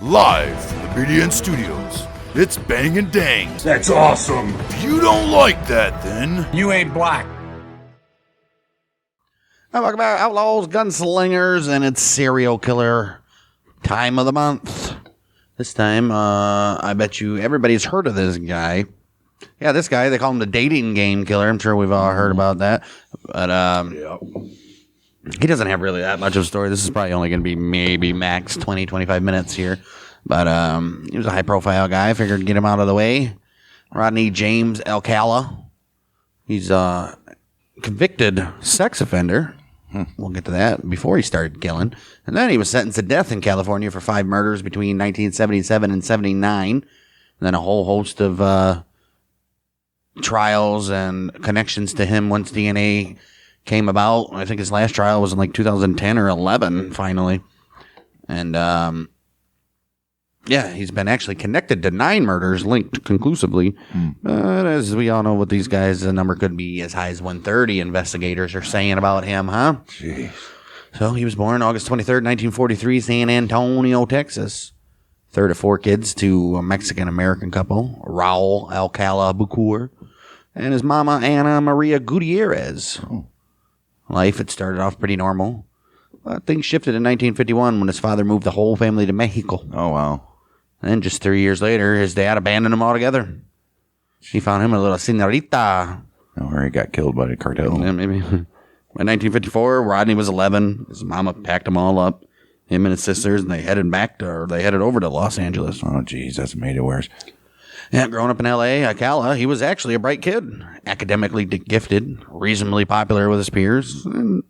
Live from the BDN Studios, it's Bang and Dang. That's awesome. If you don't like that, then You ain't black. I'm talking about Outlaws Gunslingers and its serial killer time of the month. This time, I bet you everybody's heard of this guy. Yeah, this guy, they call him the dating game killer. I'm sure we've all heard about that. But he doesn't have really that much of a story. This is probably only going to be maybe max 20, 25 minutes here. But he was a high-profile guy. I figured get him out of the way. Rodney James Alcala. He's a convicted sex offender. We'll get to that before he started killing. And then he was sentenced to death in California for 5 murders between 1977 and 79. And then a whole host of trials and connections to him once DNA came about. I think his last trial was in like 2010 or 11, finally. And he's been actually connected to 9 murders linked conclusively. But as we all know with these guys, the number could be as high as 130, investigators are saying about him, huh? Jeez. So he was born August 23rd, 1943, San Antonio, Texas. Third of 4 kids to a Mexican-American couple, Raul Alcala Bucur, and his mama, Ana Maria Gutierrez. Life had started off pretty normal. But things shifted in 1951 when his father moved the whole family to Mexico. Oh, wow. And then just 3 years later, his dad abandoned him altogether. He found him a little señorita. Or he got killed by the cartel. Yeah, maybe. In 1954, Rodney was 11. His mama packed them all up, him and his sisters, and they headed over to Los Angeles. Oh, geez, that's made it worse. Yeah, growing up in L.A., Alcala, he was actually a bright kid, academically gifted, reasonably popular with his peers, and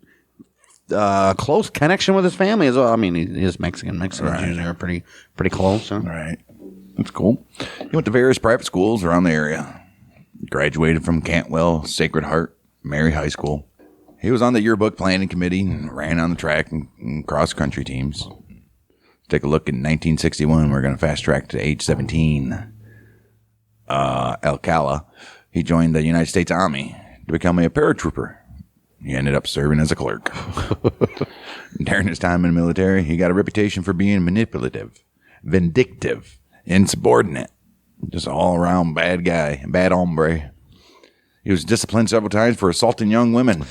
close connection with his family as well. I mean, he is Mexican. Mexicans usually are pretty close. Huh? Right. That's cool. He went to various private schools around the area. Graduated from Cantwell Sacred Heart Mary High School. He was on the yearbook planning committee and ran on the track and cross-country teams. Take a look at 1961. We're going to fast track to age 17. Alcala, he joined the United States Army to become a paratrooper. He ended up serving as a clerk. During his time in the military, he got a reputation for being manipulative, vindictive, insubordinate. Just all-around bad guy, bad hombre. He was disciplined several times for assaulting young women.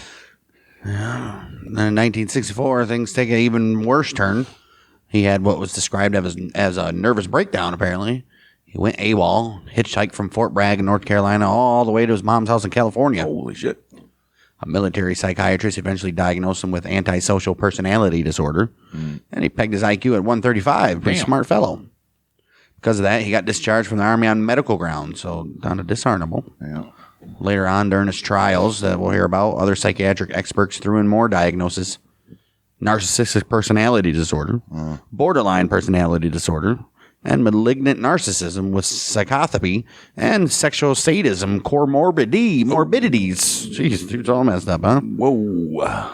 Yeah. In 1964, things take an even worse turn. He had what was described as a nervous breakdown, apparently. He went AWOL, hitchhiked from Fort Bragg in North Carolina all the way to his mom's house in California. Holy shit. A military psychiatrist eventually diagnosed him with antisocial personality disorder, and he pegged his IQ at 135. Pretty smart fellow. Because of that, he got discharged from the Army on medical grounds, so down to dishonorable. Yeah. Later on, during his trials that we'll hear about, other psychiatric experts threw in more diagnoses. Narcissistic personality disorder, borderline personality disorder, and malignant narcissism with psychopathy and sexual sadism morbidities. Jeez, dude's all messed up, huh? Whoa.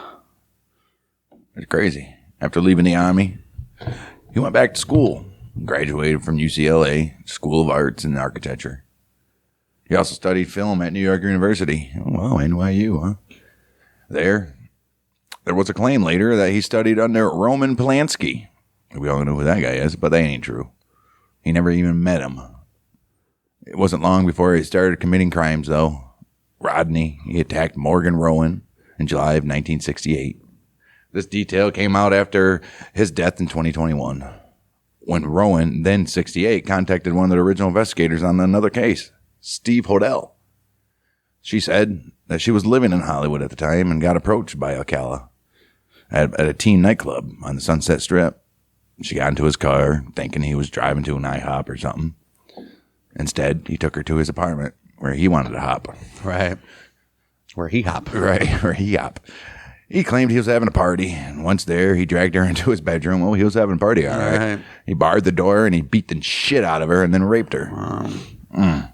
That's crazy. After leaving the Army, he went back to school. Graduated from UCLA, School of Arts and Architecture. He also studied film at New York University. Oh, wow, NYU, huh? There was a claim later that he studied under Roman Polanski. We all know who that guy is, but that ain't true. He never even met him. It wasn't long before he started committing crimes, though. Rodney, he attacked Morgan Rowan in July of 1968. This detail came out after his death in 2021, when Rowan, then 68, contacted one of the original investigators on another case, Steve Hodel. She said that she was living in Hollywood at the time and got approached by Alcala at a teen nightclub on the Sunset Strip. She got into his car, thinking he was driving to an IHOP or something. Instead, he took her to his apartment, where he wanted to hop. Right. Where he hop. Right, where he hop. He claimed he was having a party, and once there, he dragged her into his bedroom. Oh, he was having a party, all right. He barred the door, and he beat the shit out of her, and then raped her.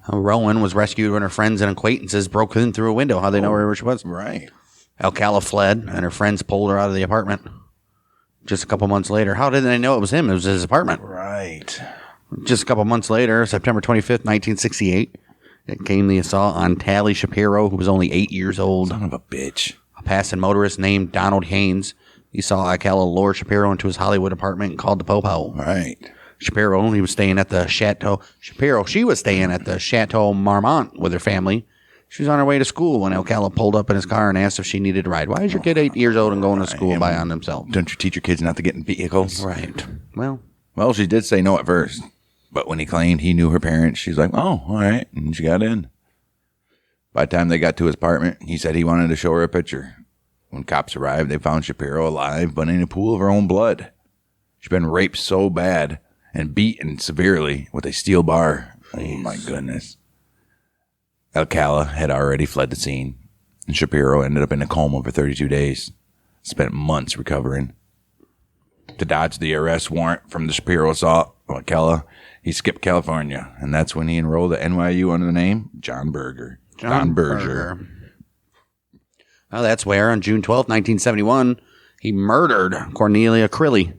Rowan was rescued when her friends and acquaintances broke in through a window. How they know where she was? Right. Alcala fled, and her friends pulled her out of the apartment. Just a couple months later. How did they know it was him? It was his apartment. Right. Just a couple months later, September 25th, 1968, it came the assault on Tally Shapiro, who was only 8 years old. Son of a bitch. A passing motorist named Donald Haynes. He saw Alcala lure Shapiro into his Hollywood apartment and called the po-po. Right. Shapiro, he was staying at the Chateau. Shapiro, she was staying at the Chateau Marmont with her family. She was on her way to school when Alcala pulled up in his car and asked if she needed a ride. Why is your kid 8 years old and going to school by on himself? Don't you teach your kids not to get in vehicles? Right. Well, she did say no at first. But when he claimed he knew her parents, she's like, oh, all right. And she got in. By the time they got to his apartment, he said he wanted to show her a picture. When cops arrived, they found Shapiro alive, but in a pool of her own blood. She'd been raped so bad and beaten severely with a steel bar. Oh, my goodness. Alcala had already fled the scene, and Shapiro ended up in a coma for 32 days. Spent months recovering. To dodge the arrest warrant from the Shapiro assault, Alcala, he skipped California, and that's when he enrolled at NYU under the name John Berger. John Berger. Well, that's where, on June 12, 1971, he murdered Cornelia Crilly.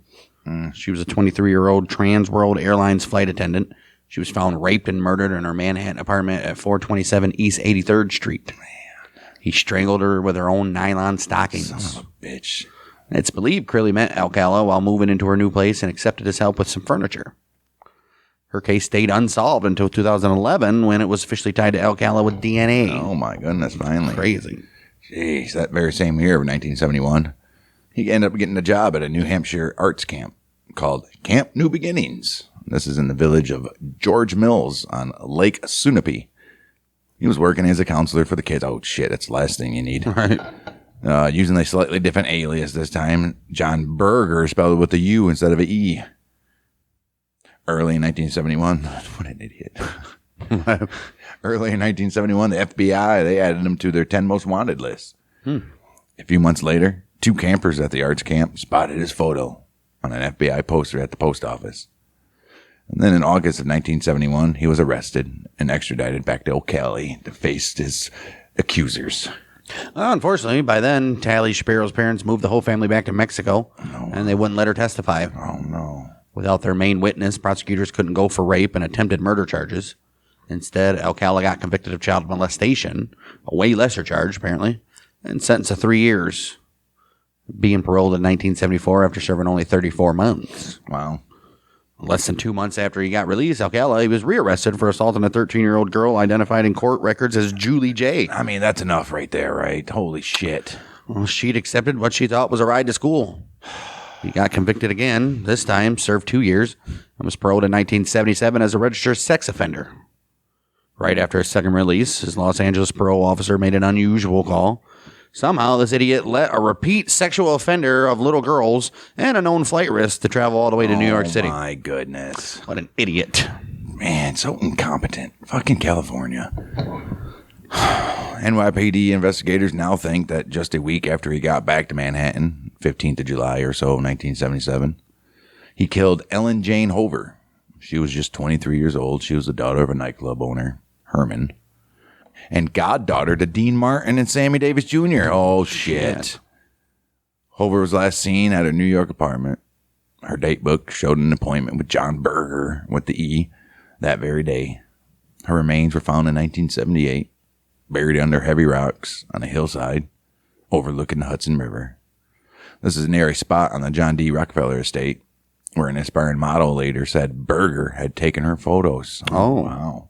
She was a 23-year-old Trans World Airlines flight attendant. She was found raped and murdered in her Manhattan apartment at 427 East 83rd Street. Man. He strangled her with her own nylon stockings. Son of a bitch. It's believed Crilly met Alcala while moving into her new place and accepted his help with some furniture. Her case stayed unsolved until 2011 when it was officially tied to Alcala with DNA. Oh, my goodness, finally. Crazy. Jeez, that very same year of 1971, he ended up getting a job at a New Hampshire arts camp called Camp New Beginnings. This is in the village of George Mills on Lake Sunapee. He was working as a counselor for the kids. Oh, shit, that's the last thing you need. Right. Using a slightly different alias this time, John Berger, spelled with a U instead of an E. Early in 1971, what an idiot. Early in 1971, the FBI, they added him to their 10 most wanted list. A few months later, 2 campers at the arts camp spotted his photo on an FBI poster at the post office. And then in August of 1971, he was arrested and extradited back to Ocala to face his accusers. Well, unfortunately, by then, Tally Shapiro's parents moved the whole family back to Mexico, and they wouldn't let her testify. Oh, no. Without their main witness, prosecutors couldn't go for rape and attempted murder charges. Instead, Alcala got convicted of child molestation, a way lesser charge, apparently, and sentenced to 3 years, being paroled in 1974 after serving only 34 months. Wow. Less than 2 months after he got released, Alcala, he was rearrested for assaulting a 13-year-old girl identified in court records as Julie J. I mean, that's enough right there, right? Holy shit. Well, she'd accepted what she thought was a ride to school. He got convicted again, this time served 2 years, and was paroled in 1977 as a registered sex offender. Right after his second release, his Los Angeles parole officer made an unusual call. Somehow, this idiot let a repeat sexual offender of little girls and a known flight risk to travel all the way to New York City. Oh, my goodness. What an idiot. Man, so incompetent. Fucking California. NYPD investigators now think that just a week after he got back to Manhattan, 15th of July or so of 1977, he killed Ellen Jane Hover. She was just 23 years old. She was the daughter of a nightclub owner, Herman, and goddaughter to Dean Martin and Sammy Davis Jr. Oh, shit. Hover was last seen at her New York apartment. Her date book showed an appointment with John Berger with the E that very day. Her remains were found in 1978, buried under heavy rocks on a hillside overlooking the Hudson River. This is near a spot on the John D. Rockefeller estate where an aspiring model later said Berger had taken her photos. Oh, wow.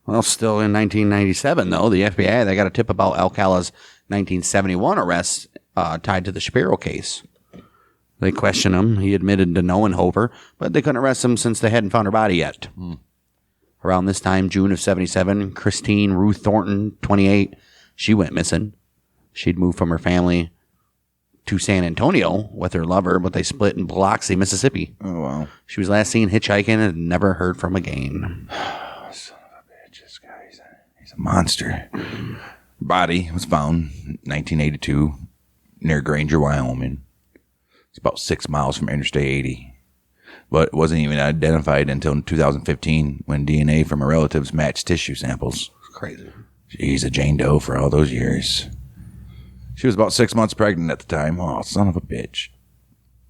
Well, still in 1997, though, the FBI, they got a tip about Alcala's 1971 arrest tied to the Shapiro case. They questioned him. He admitted to knowing Hover, but they couldn't arrest him since they hadn't found her body yet. Around this time, June of 77, Christine Ruth Thornton, 28, she went missing. She'd moved from her family to San Antonio with her lover, but they split in Biloxi, Mississippi. Oh, wow. She was last seen hitchhiking and never heard from again. Son of a bitch, this guy, he's a monster. Body was found in 1982 near Granger, Wyoming. It's about 6 miles from Interstate 80. But it wasn't even identified until 2015 when DNA from her relatives matched tissue samples. Crazy. She's a Jane Doe for all those years. She was about 6 months pregnant at the time. Oh, son of a bitch.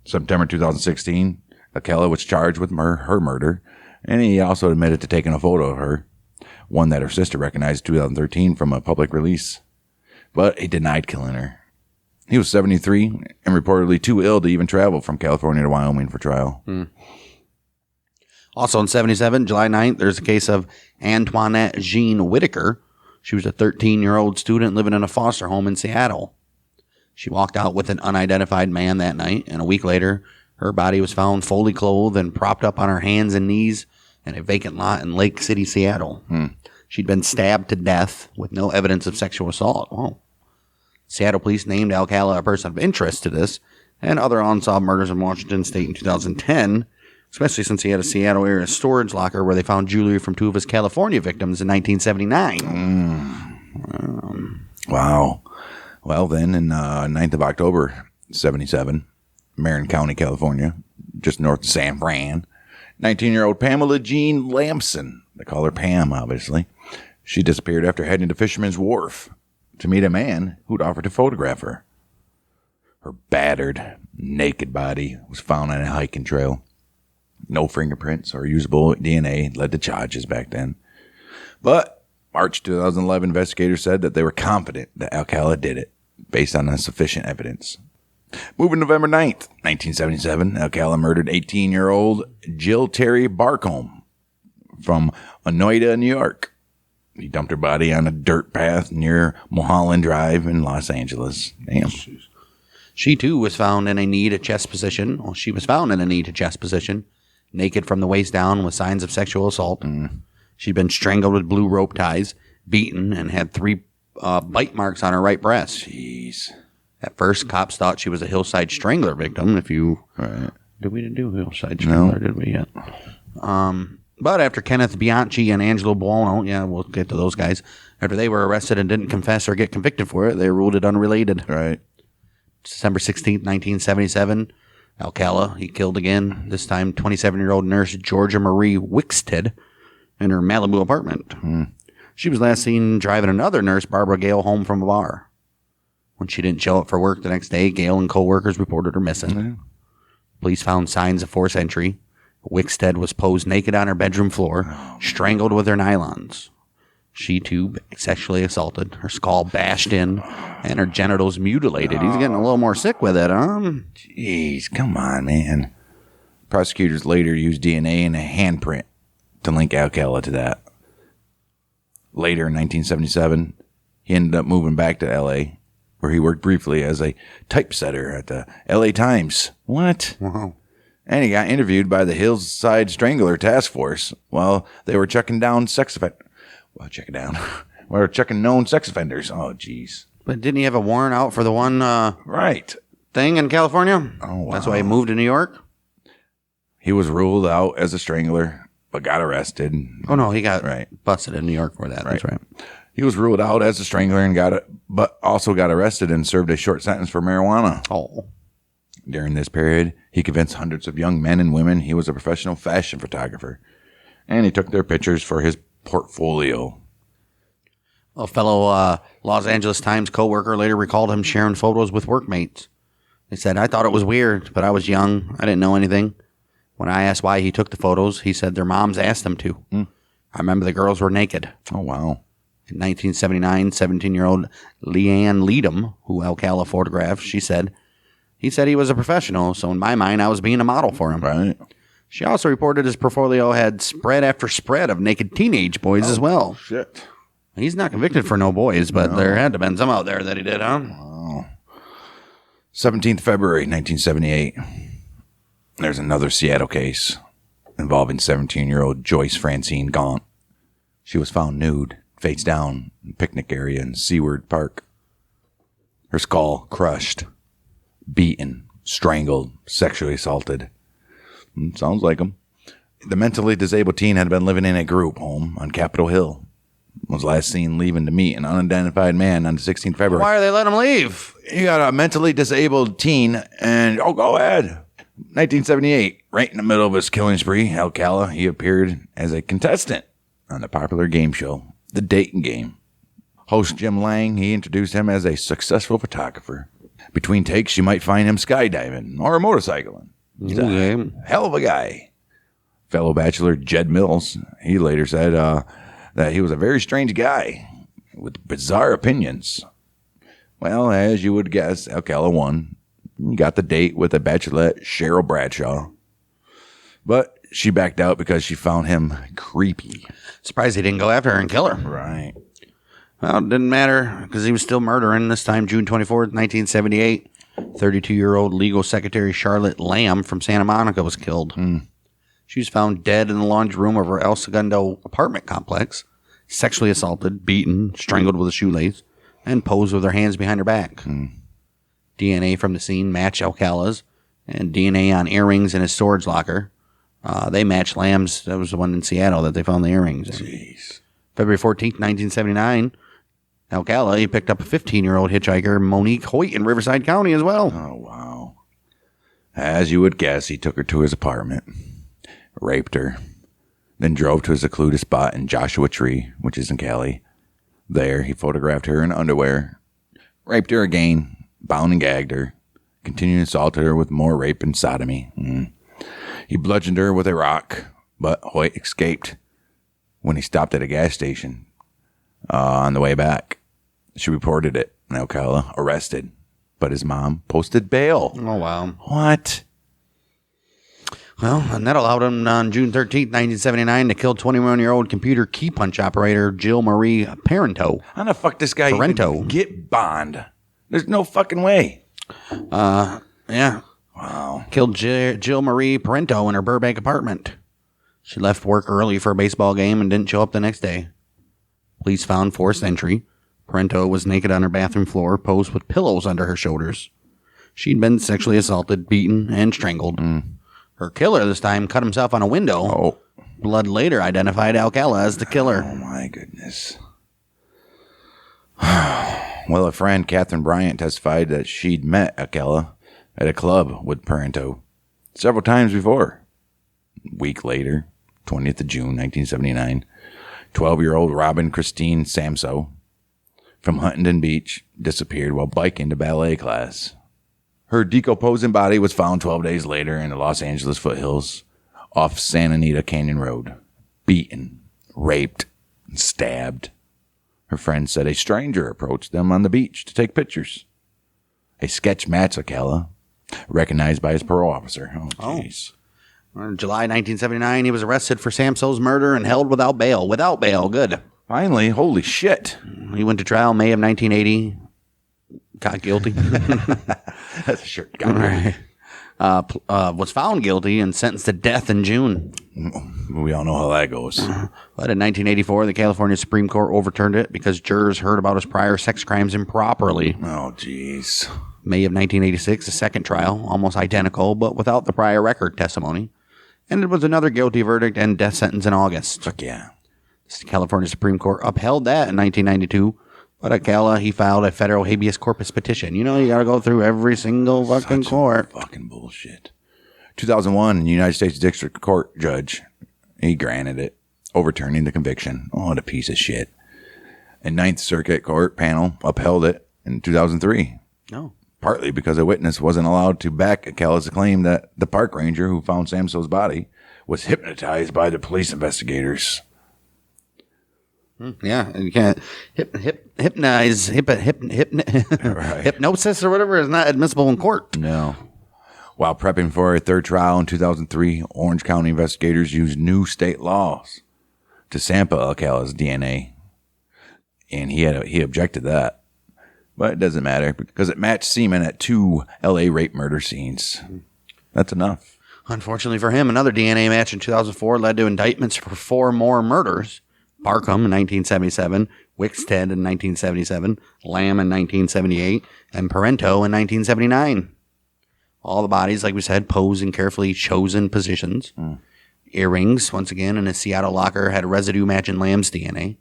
September 2016, Alcala was charged with her murder, and he also admitted to taking a photo of her, one that her sister recognized in 2013 from a public release. But he denied killing her. He was 73 and reportedly too ill to even travel from California to Wyoming for trial. Also in 77, July 9th, there's a case of Antoinette Jean Whitaker. She was a 13-year-old student living in a foster home in Seattle. She walked out with an unidentified man that night, and a week later, her body was found fully clothed and propped up on her hands and knees in a vacant lot in Lake City, Seattle. She'd been stabbed to death with no evidence of sexual assault. Oh. Seattle police named Alcala a person of interest to this and other unsolved murders in Washington State in 2010, especially since he had a Seattle area storage locker where they found jewelry from 2 of his California victims in 1979. Wow. Well, then, in 9th of October, 77, Marin County, California, just north of San Fran, 19-year-old Pamela Jean Lamson, they call her Pam, obviously, she disappeared after heading to Fisherman's Wharf to meet a man who'd offered to photograph her. Her battered, naked body was found on a hiking trail. No fingerprints or usable DNA led to charges back then. But March 2011, investigators said that they were confident that Alcala did it, based on sufficient evidence. Moving November 9th, 1977, Alcala murdered 18-year-old Jill Terry Barcombe from Oneida, New York. He dumped her body on a dirt path near Mulholland Drive in Los Angeles. Damn. She, too, was found in a knee to chest position. Well, she was found in a knee to chest position, naked from the waist down with signs of sexual assault. She'd been strangled with blue rope ties, beaten, and had 3 bite marks on her right breast. Jeez. At first, cops thought she was a hillside strangler victim. Right. Did we do hillside strangler? No. Did we yet? But after Kenneth Bianchi and Angelo Buono, we'll get to those guys. After they were arrested and didn't confess or get convicted for it, they ruled it unrelated. Right. December 16th, 1977, Alcala, he killed again, this time 27-year-old nurse Georgia Marie Wickstead in her Malibu apartment. She was last seen driving another nurse, Barbara Gale, home from a bar. When she didn't show up for work the next day, Gale and co-workers reported her missing. Police found signs of forced entry. Wickstead was posed naked on her bedroom floor, strangled with her nylons. She, too, sexually assaulted, her skull bashed in, and her genitals mutilated. He's getting a little more sick with it, huh? Jeez, come on, man. Prosecutors later used DNA and a handprint to link Alcala to that. Later in 1977, he ended up moving back to L.A., where he worked briefly as a typesetter at the L.A. Times. What? Wow. And he got interviewed by the Hillside Strangler Task Force while they were checking down We're checking known sex offenders. Oh, jeez. But didn't he have a warrant out for the one right thing in California? Oh, wow. That's why he moved to New York? He was ruled out as a strangler, but got arrested. Oh, no, he got busted in New York for that. Right. That's right. He was ruled out as a strangler and but also got arrested and served a short sentence for marijuana. Oh. During this period, he convinced hundreds of young men and women he was a professional fashion photographer, and he took their pictures for his portfolio. A fellow Los Angeles Times co-worker later recalled him sharing photos with workmates. He said, "I thought it was weird, but I was young. I didn't know anything. When I asked why he took the photos, he said their moms asked them to. I remember the girls were naked." Oh, wow. In 1979, 17-year-old Leanne Leadham, who Alcala photographed, he said he was a professional, so in my mind, I was being a model for him. Right. She also reported his portfolio had spread after spread of naked teenage boys as well. Shit. He's not convicted for no boys, but there had to have been some out there that he did, huh? Wow. 17th February, 1978. There's another Seattle case involving 17-year-old Joyce Francine Gaunt. She was found nude, face down, in a picnic area in Seward Park. Her skull crushed, beaten, strangled, sexually assaulted. Sounds like him. The mentally disabled teen had been living in a group home on Capitol Hill. Was last seen leaving to meet an unidentified man on the 16th February. Why are they letting him leave? You got a mentally disabled teen, and go ahead. 1978, right in the middle of his killing spree, Alcala, he appeared as a contestant on the popular game show, The Dating Game. Host Jim Lang, he introduced him as a successful photographer. Between takes, you might find him skydiving or motorcycling. He's a hell of a guy. Fellow bachelor Jed Mills, he later said that he was a very strange guy with bizarre opinions. Well, as you would guess, Alcala won. He got the date with the bachelorette Cheryl Bradshaw. But she backed out because she found him creepy. Surprised he didn't go after her and kill her. Right. Well, it didn't matter because he was still murdering. This time, June 24th, 1978, 32-year-old legal secretary Charlotte Lamb from Santa Monica was killed. She was found dead in the laundry room of her El Segundo apartment complex, sexually assaulted, beaten, strangled with a shoelace, and posed with her hands behind her back. DNA from the scene matched Alcala's, and DNA on earrings in his storage locker. They matched Lamb's. That was the one in Seattle that they found the earrings in. Jeez. February 14th, 1979, Alcala, he picked up a 15-year-old hitchhiker, Monique Hoyt, in Riverside County as well. Oh, wow. As you would guess, he took her to his apartment, raped her, then drove to a secluded spot in Joshua Tree, which is in Cali. There, he photographed her in underwear, raped her again, bound and gagged her, continued to assault her with more rape and sodomy. He bludgeoned her with a rock, but Hoyt escaped when he stopped at a gas station on the way back. She reported it, and Alcala arrested, but his mom posted bail. Oh, wow. What? Well, and that allowed him on June 13th, 1979, to kill 21-year-old computer key punch operator Jill Marie Parento. How the fuck this guy even get bond? There's no fucking way. Yeah. Wow. Killed Jill Marie Parento in her Burbank apartment. She left work early for a baseball game and didn't show up the next day. Police found forced entry. Parento was naked on her bathroom floor, posed with pillows under her shoulders. She'd been sexually assaulted, beaten, and strangled. Her killer this time cut himself on a window. Oh. Blood later identified Alcala as the killer. Oh, my goodness. Well, a friend, Catherine Bryant, testified that she'd met Alcala at a club with Parento several times before. A week later, 20th of June, 1979, 12-year-old Robin Christine Samso from Huntington Beach disappeared while biking to ballet class. Her decomposing body was found 12 days later in the Los Angeles foothills off Santa Anita Canyon Road, beaten, raped, and stabbed. Her friend said a stranger approached them on the beach to take pictures. A sketch matched Alcala, recognized by his parole officer. Oh, jeez. In July 1979, he was arrested for Samso's murder and held without bail. Without bail, good. Finally, holy shit. He went to trial May of 1980. Got guilty. That's sure. Was found guilty and sentenced to death in June. We all know how that goes. But in 1984, the California Supreme Court overturned it because jurors heard about his prior sex crimes improperly. Oh, jeez. May of 1986, a second trial, almost identical, but without the prior record testimony. Ended with another guilty verdict and death sentence in August. Fuck yeah. The California Supreme Court upheld that in 1992. But Alcala, he filed a federal habeas corpus petition. You know, you got to go through every single fucking court. Fucking bullshit. 2001, United States District Court judge, he granted it, overturning the conviction. Oh, what a piece of shit. And Ninth Circuit Court panel upheld it in 2003. Oh. Partly because a witness wasn't allowed to back Alcala's claim that the park ranger who found Samso's body was hypnotized by the police investigators. Yeah, you can't hypnotize, hypnosis or whatever is not admissible in court. No. While prepping for a third trial in 2003, Orange County investigators used new state laws to sample Alcala's DNA, and he objected to that. But it doesn't matter because it matched semen at 2 L.A. rape murder scenes. That's enough. Unfortunately for him, another DNA match in 2004 led to indictments for 4 more murders. Barkham in 1977, Wickstead in 1977, Lamb in 1978, and Parento in 1979. All the bodies, like we said, posed in carefully chosen positions. Earrings, once again, in a Seattle locker had residue matching Lamb's DNA.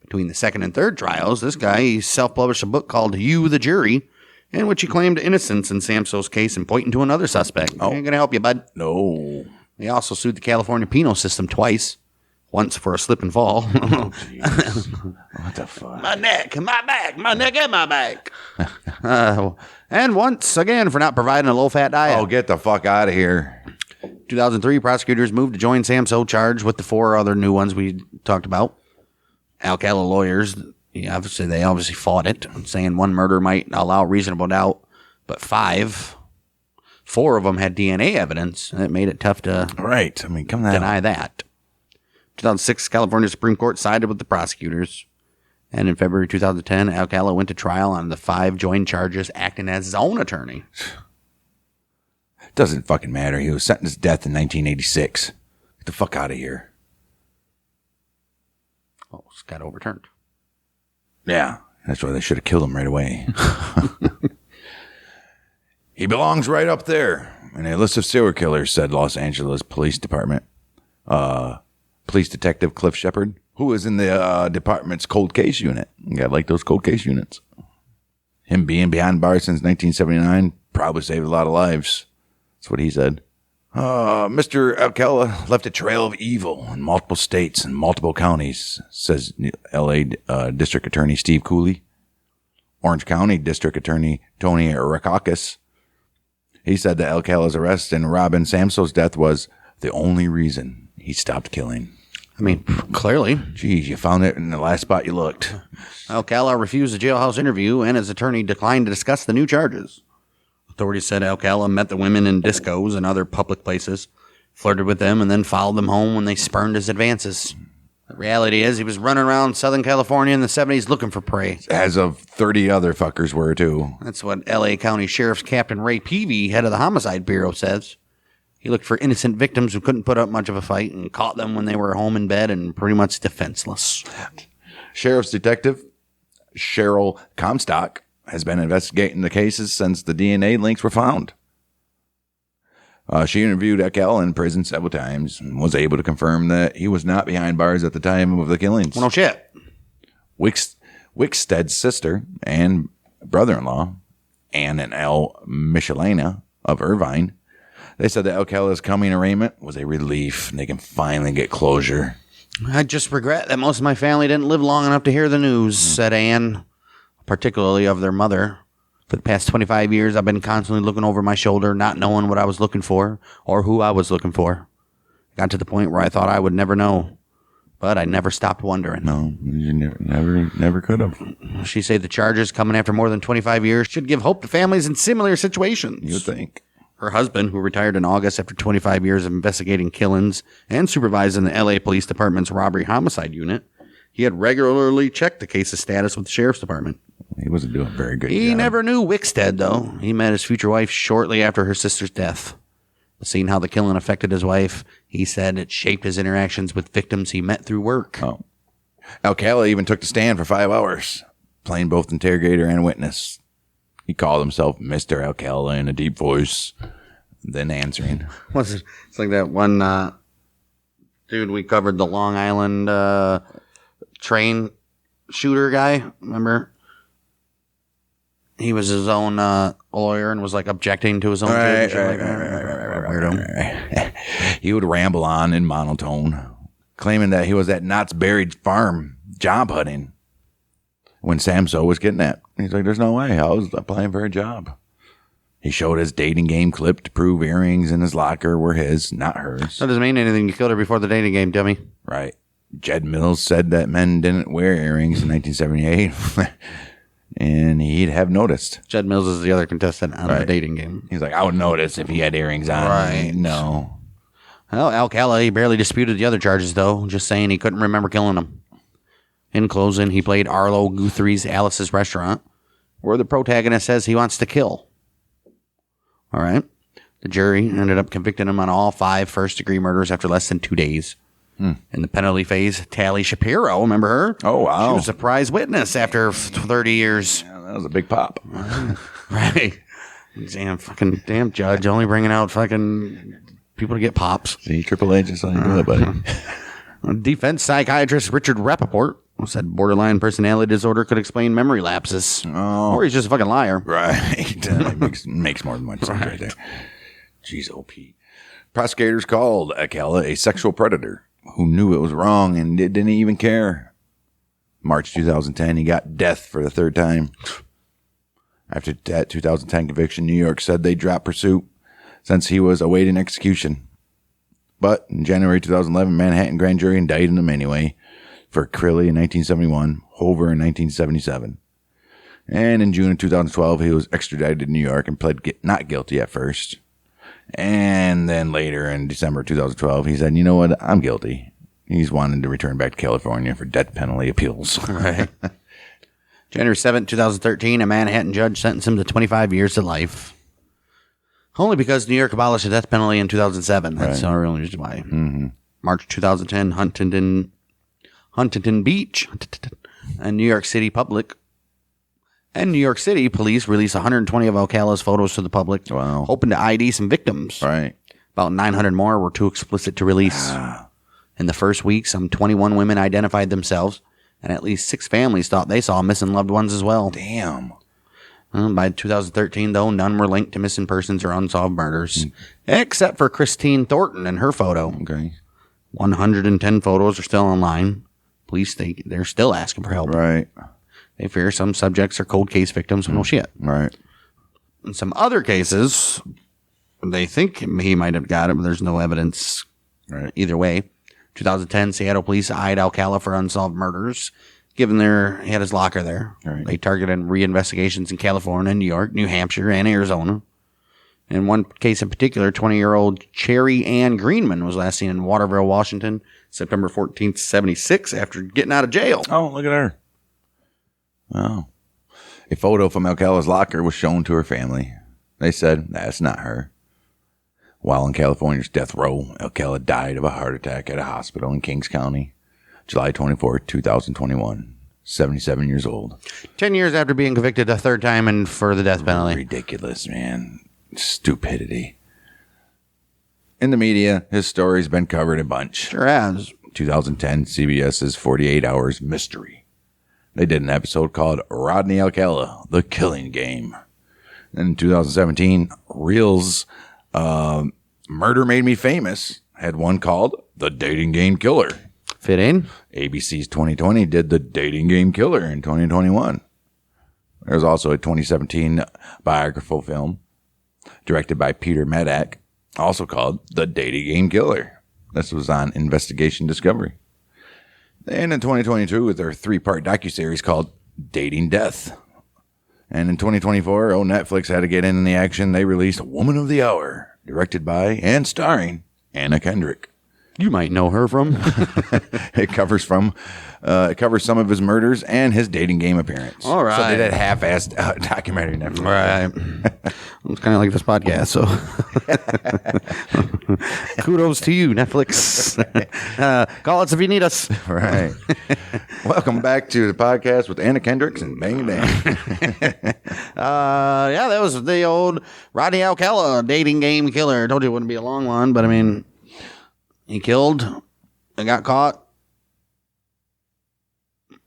Between the second and third trials, this guy he self-published a book called You, the Jury, in which he claimed innocence in Samso's case and pointing to another suspect. Ain't going to help you, bud. No. He also sued the California penal system twice. Once for a slip and fall. Oh, jeez. What the fuck? My neck, my back, my neck and my back. And once again for not providing a low-fat diet. Oh, get the fuck out of here. 2003, prosecutors moved to join Samso, charged with the 4 other new ones we talked about. Alcala lawyers, they obviously fought it, saying 1 murder might allow reasonable doubt, but 5 4 of them had DNA evidence. It made it tough to Right. I mean, come on. deny that. 2006, California Supreme Court sided with the prosecutors. And in February 2010, Alcala went to trial on the 5 joint charges, acting as his own attorney. Doesn't fucking matter. He was sentenced to death in 1986. Get the fuck out of here. Oh, it's got overturned. Yeah. That's why they should have killed him right away. He belongs right up there in a list of serial killers, said Los Angeles Police Department. Police Detective Cliff Shepard, who is in the department's cold case unit. You gotta like those cold case units. Him being behind bars since 1979 probably saved a lot of lives. That's what he said. Mr. Alcala left a trail of evil in multiple states and multiple counties, says L.A. District Attorney Steve Cooley. Orange County District Attorney Tony Rakakis. He said that Alcala's arrest and Robin Samso's death was the only reason he stopped killing. I mean, clearly. Geez, you found it in the last spot you looked. Alcala refused a jailhouse interview, and his attorney declined to discuss the new charges. Authorities said Alcala met the women in discos and other public places, flirted with them, and then followed them home when they spurned his advances. The reality is he was running around Southern California in the 70s looking for prey. As of 30 other fuckers were, too. That's what L.A. County Sheriff's Captain Ray Peavy, head of the Homicide Bureau, says. He looked for innocent victims who couldn't put up much of a fight and caught them when they were home in bed and pretty much defenseless. Sheriff's Detective Cheryl Comstock has been investigating the cases since the DNA links were found. She interviewed Alcala in prison several times and was able to confirm that he was not behind bars at the time of the killings. Well, no shit. Wickstead's sister and brother-in-law, Ann and L. Michelena of Irvine, they said that Alcala's coming arraignment was a relief and they can finally get closure. I just regret that most of my family didn't live long enough to hear the news, said Ann, particularly of their mother. For the past 25 years, I've been constantly looking over my shoulder, not knowing what I was looking for or who I was looking for. I got to the point where I thought I would never know, but I never stopped wondering. No, you never could have. She said the charges coming after more than 25 years should give hope to families in similar situations. You would think. Her husband, who retired in August after 25 years of investigating killings and supervising the L.A. Police Department's robbery homicide unit, he had regularly checked the case's status with the Sheriff's Department. He wasn't doing very good. He never knew Wickstead, though. He met his future wife shortly after her sister's death. Seeing how the killing affected his wife, he said it shaped his interactions with victims he met through work. Oh. Alcala even took the stand for 5 hours, playing both interrogator and witness. He called himself Mr. Alcala in a deep voice, then answering. It's like that one dude we covered, the Long Island train shooter guy, remember? He was his own lawyer and was like objecting to his own Right. He would ramble on in monotone, claiming that he was at Knott's Berry Farm job hunting when Samso was kidnapped. He's like, there's no way. I was applying for a job. He showed his dating game clip to prove earrings in his locker were his, not hers. That doesn't mean anything. You killed her before the dating game, dummy. Right. Jed Mills said that men didn't wear earrings in 1978. And he'd have noticed. Jed Mills is the other contestant on the dating game. He's like, I would notice if he had earrings on. Right. No. Well, Alcala, he barely disputed the other charges, though, just saying he couldn't remember killing them. In closing, he played Arlo Guthrie's Alice's Restaurant, where the protagonist says he wants to kill. All right. The jury ended up convicting him on all 5 first-degree murders after less than 2 days. In the penalty phase, Tally Shapiro, remember her? Oh, wow. She was a prize witness after 30 years. Yeah, that was a big pop. Right. Damn judge, only bringing out fucking people to get pops. See, Triple H is how you do it, buddy. Defense psychiatrist Richard Rappaport said borderline personality disorder could explain memory lapses. Oh. Or he's just a fucking liar. Right. makes more than much sense right there. Jeez, OP. Prosecutors called Alcala a sexual predator who knew it was wrong and didn't even care. March 2010, he got death for the 3rd time. After that 2010 conviction, New York said they dropped pursuit since he was awaiting execution. But in January 2011, Manhattan grand jury indicted him anyway for Crilly in 1971, Hoover in 1977. And in June of 2012, he was extradited to New York and pled not guilty at first. And then later in December 2012, he said, you know what? I'm guilty. He's wanting to return back to California for death penalty appeals. Right. January 7th, 2013, a Manhattan judge sentenced him to 25 years to life. Only because New York abolished the death penalty in 2007. That's the only reason why. Mm-hmm. March 2010, Huntington Beach, and New York City police released 120 of Alcala's photos to the public, hoping to ID some victims. Right. About 900 more were too explicit to release. In the first week, some 21 women identified themselves, and at least 6 families thought they saw missing loved ones as well. Damn. By 2013, though, none were linked to missing persons or unsolved murders, except for Christine Thornton and her photo. Okay. 110 photos are still online. Police, they're still asking for help. Right. They fear some subjects are cold case victims. No shit. Right. In some other cases, they think he might have got it, but there's no evidence either way. 2010, Seattle police eyed Alcala for unsolved murders, given he had his locker there. Right. They targeted reinvestigations in California, New York, New Hampshire, and Arizona. In one case in particular, 20-year-old Cherry Ann Greenman was last seen in Waterville, Washington, September 14th, 76, after getting out of jail. Oh, look at her. Oh. A photo from Alcala's locker was shown to her family. They said, that's not her. While in California's death row, Alcala died of a heart attack at a hospital in Kings County, July 24, 2021. 77 years old. 10 years after being convicted a third time and for the death penalty. Ridiculous, man. Stupidity. In the media, his story's been covered a bunch. Sure has. 2010, CBS's 48 Hours Mystery. They did an episode called Rodney Alcala, The Killing Game. Then in 2017, Reel's Murder Made Me Famous had one called The Dating Game Killer. Fit in? ABC's 2020 did The Dating Game Killer in 2021. There's also a 2017 biographical film directed by Peter Medak, also called The Dating Game Killer. This was on Investigation Discovery. And in 2022, with their 3-part docuseries called Dating Death. And in 2024, Netflix had to get in the action. They released Woman of the Hour, directed by and starring Anna Kendrick. You might know her from. It covers some of his murders and his dating game appearance. All right. So they did a half-assed documentary. Right. It's kind of like this podcast, so kudos to you, Netflix. Call us if you need us. Right. Welcome back to the podcast with Anna Kendricks and Bang Bang. Yeah, that was the old Rodney Alcala dating game killer. I told you it wouldn't be a long one, but I mean, he killed and got caught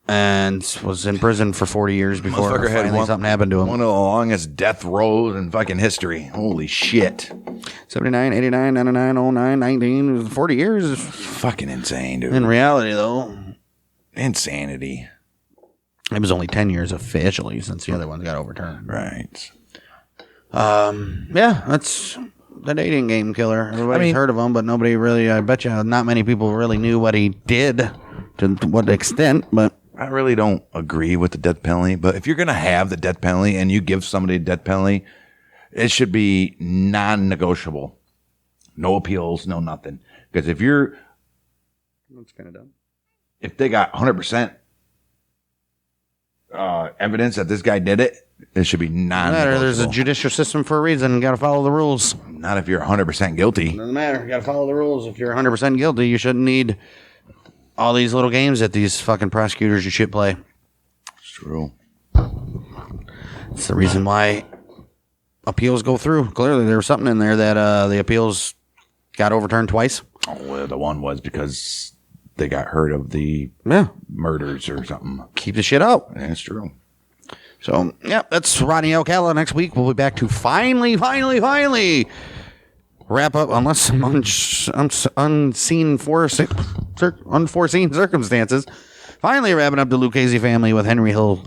and was in prison for 40 years before finally something happened to him. One of the longest death rows in fucking history. Holy shit. 79, 89, 99, 09, 19. It was 40 years. Fucking insane, dude. In reality, though, Insanity. it was only 10 years officially since the other ones got overturned. Right. Yeah, that's the dating game killer. Everybody's heard of him, but nobody really, I bet you not many people really knew what he did, to what extent, but I really don't agree with the death penalty, but if you're going to have the death penalty and you give somebody a death penalty, it should be non-negotiable. No appeals, no nothing. Because if you're... That's kind of dumb. If they got 100% evidence that this guy did it, it should be non-negotiable. There's a judicial system for a reason. You got to follow the rules. Not if you're 100% guilty. Doesn't matter. You got to follow the rules. If you're 100% guilty, you shouldn't need all these little games that these fucking prosecutors you shit play. It's true. It's the reason why appeals go through. Clearly, there was something in there that the appeals got overturned twice. Oh, well, the one was because they got heard of the murders or something. Keep the shit out. That's true. So, yeah, that's Rodney Alcala. Next week, we'll be back to finally wrap up, unless some unforeseen circumstances. Finally wrapping up the Lucchese family with Henry Hill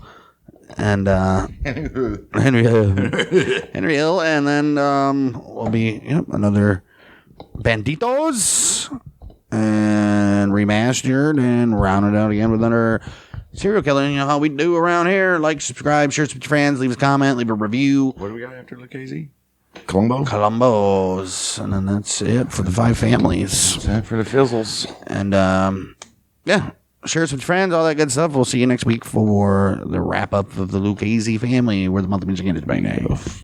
and Henry Hill, and then will be another Banditos and remastered and rounded out again with another serial killer. You know how we do around here. Like, subscribe, share with your friends, leave us a comment, leave a review. What do we got after Lucchese? Columbos. And then that's it for the 5 families. That's it for the fizzles. And yeah, share us with friends, all that good stuff. We'll see you next week for the wrap up of the Lucchese family, where the monthly music ended. Bang.